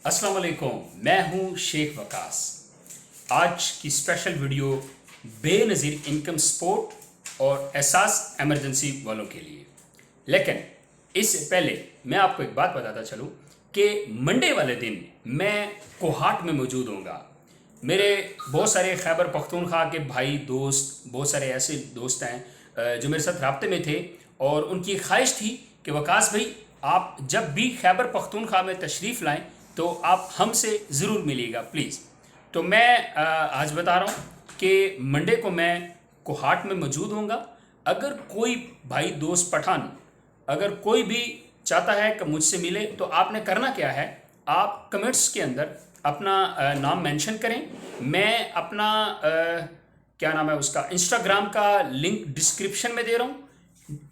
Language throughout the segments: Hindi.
अस्सलाम वालेकुम, मैं हूं शेख वकास। आज की special video Benazir income support और एहसास एमरजेंसी वालों के लिए। लेकिन इससे पहले मैं आपको एक बात बताता चलूं कि मंडे वाले दिन मैं कोहाट में मौजूद होऊंगा। मेरे बहुत सारे खैबर पख्तूनख्वा के भाई दोस्त, बहुत सारे ऐसे दोस्त हैं जो मेरे साथ राब्ते में थे और उनकी ख्वाहिश थी कि वकास भाई आप जब भी खैबर पख्तूनख्वा में तशरीफ़ लाएं तो आप हमसे ज़रूर मिलिएगा प्लीज़। तो मैं आज बता रहा हूँ कि मंडे को मैं कोहाट में मौजूद होऊंगा। अगर कोई भाई दोस्त पठान अगर कोई भी चाहता है कि मुझसे मिले तो आपने करना क्या है, आप कमेंट्स के अंदर अपना नाम मेंशन करें। मैं अपना क्या नाम है उसका इंस्टाग्राम का लिंक डिस्क्रिप्शन में दे रहा हूँ।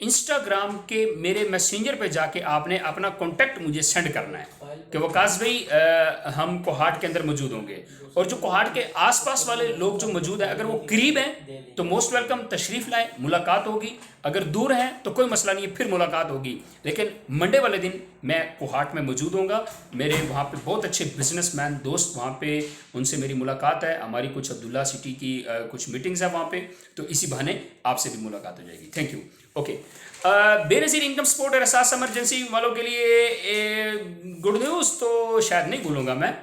इंस्टाग्राम के मेरे मैसेंजर पे जाके आपने अपना कॉन्टैक्ट मुझे सेंड करना है कि वकास भाई हम कोहाट के अंदर मौजूद होंगे। और जो कोहाट के आसपास वाले लोग जो मौजूद हैं, अगर वो करीब हैं तो मोस्ट वेलकम, तशरीफ़ लाएं, मुलाकात होगी। अगर दूर हैं तो कोई मसला नहीं है, फिर मुलाकात होगी। लेकिन मंडे वाले दिन मैं कोहाट में मौजूद होऊंगा। मेरे वहाँ पे बहुत अच्छे बिजनेसमैन दोस्त वहाँ पे, उनसे मेरी मुलाकात है। हमारी कुछ अब्दुल्ला सिटी की कुछ मीटिंग्स है वहाँ पे, तो इसी बहाने आपसे भी मुलाकात हो जाएगी। Thank you. Okay, Benazir income support और एहसास एमरजेंसी वालों के लिए गुड न्यूज़ तो शायद नहीं बोलूँगा मैं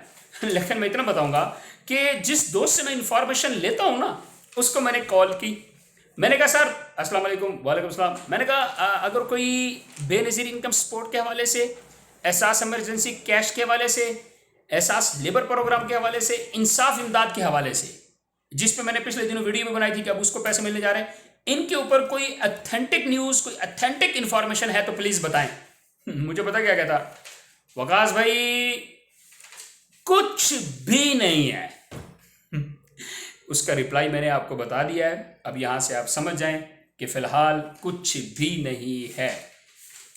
लेकिन मैं इतना बताऊँगा कि जिस दोस्त से मैं इंफॉर्मेशन लेता हूँ ना, उसको मैंने कॉल की। मैंने कहा सर अस्सलाम वालेकुम। वालेकुम सलाम। मैंने कहा अगर कोई बेनज़ीर इनकम सपोर्ट के हवाले से, एहसास एमरजेंसी कैश के हवाले से, एहसास लेबर प्रोग्राम के हवाले से, इंसाफ इमदाद के हवाले से, जिस पे मैंने पिछले दिनों वीडियो में बनाई थी कि अब उसको पैसे मिलने जा रहे हैं, इनके ऊपर कोई अथेंटिक न्यूज़, कोई अथेंटिक इंफॉर्मेशन है तो प्लीज़ बताएं। मुझे पता क्या कहता, वकास भाई कुछ भी नहीं है। उसका रिप्लाई मैंने आपको बता दिया है। अब यहां से आप समझ जाएं कि फ़िलहाल कुछ भी नहीं है।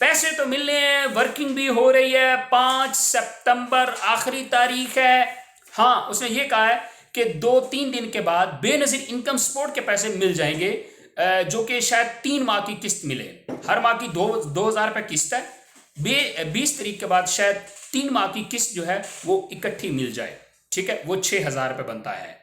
पैसे तो मिलने हैं, वर्किंग भी हो रही है। 5 सितंबर आखिरी तारीख है। हाँ, उसने ये कहा है कि 2-3 दिन के बाद बेनज़ीर इनकम सपोर्ट के पैसे मिल जाएंगे, जो कि शायद 3 माह की किस्त मिले। हर माह की 2,000 रुपये किस्त है। 20 तारीख के बाद शायद 3 माह की किस्त जो है वो इकट्ठी मिल जाए। ठीक है, वो 6,000 रुपये बनता है।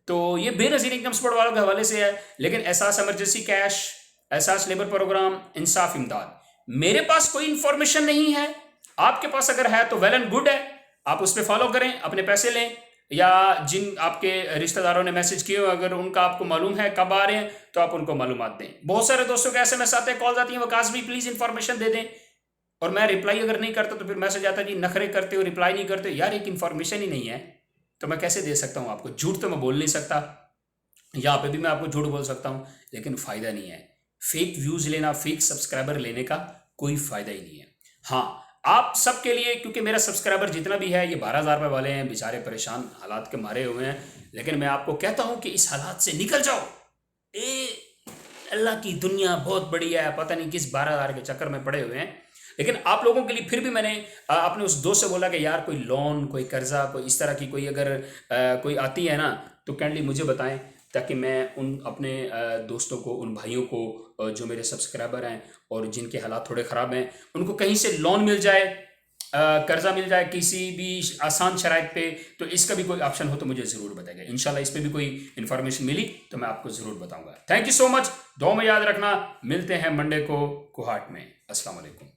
तो ये बेनज़ीर इनकम सपोर्ट वालों के हवाले से है। लेकिन एहसास एमरजेंसी कैश, एहसास लेबर प्रोग्राम, इंसाफ इमदाद, मेरे पास कोई इंफॉर्मेशन नहीं है। आपके पास अगर है तो वेल एंड गुड है, आप उस पर फॉलो करें, अपने पैसे लें। या जिन आपके रिश्तेदारों ने मैसेज किए हो, अगर उनका आपको मालूम है कब आ रहे हैं तो आप उनको मालूमात दें। बहुत सारे दोस्तों के SMS आते हैं, कॉल आती हैं, वकास भी प्लीज़ इंफॉर्मेशन दे दें। और मैं रिप्लाई अगर नहीं करता तो फिर मैसेज आता है जी नखरे करते हो, रिप्लाई नहीं करते। यार एक इन्फॉर्मेशन ही नहीं है तो मैं कैसे दे सकता हूँ आपको? झूठ तो मैं बोल नहीं सकता, यहाँ पे भी मैं आपको झूठ बोल सकता हूँ, लेकिन फ़ायदा नहीं है। फेक व्यूज़ लेना, फेक सब्सक्राइबर लेने का कोई फ़ायदा ही नहीं है। हाँ, आप सबके लिए, क्योंकि मेरा सब्सक्राइबर जितना भी है ये 12,000 रुपये वाले हैं, बेचारे परेशान हालात के मारे हुए हैं। लेकिन मैं आपको कहता हूँ कि इस हालात से निकल जाओ। अल्लाह की दुनिया बहुत बड़ी है, पता नहीं किस 12,000 के चक्कर में पड़े हुए हैं। लेकिन आप लोगों के लिए फिर भी मैंने अपने उस दोस्त से बोला कि यार कोई लोन, कोई कर्जा, कोई इस तरह की कोई अगर कोई आती है ना तो काइंडली मुझे बताएं, ताकि मैं उन अपने दोस्तों को, उन भाइयों को जो मेरे सब्सक्राइबर हैं और जिनके हालात थोड़े ख़राब हैं, उनको कहीं से लोन मिल जाए, कर्जा मिल जाए किसी भी आसान शराइत पे। तो इसका भी कोई ऑप्शन हो तो मुझे ज़रूर बताएगा। इंशाल्लाह इस पर भी कोई इन्फॉर्मेशन मिली तो मैं आपको ज़रूर बताऊंगा। Thank you so much. दुआ में याद रखना, मिलते हैं मंडे को कोहाट में। अस्सलाम वालेकुम।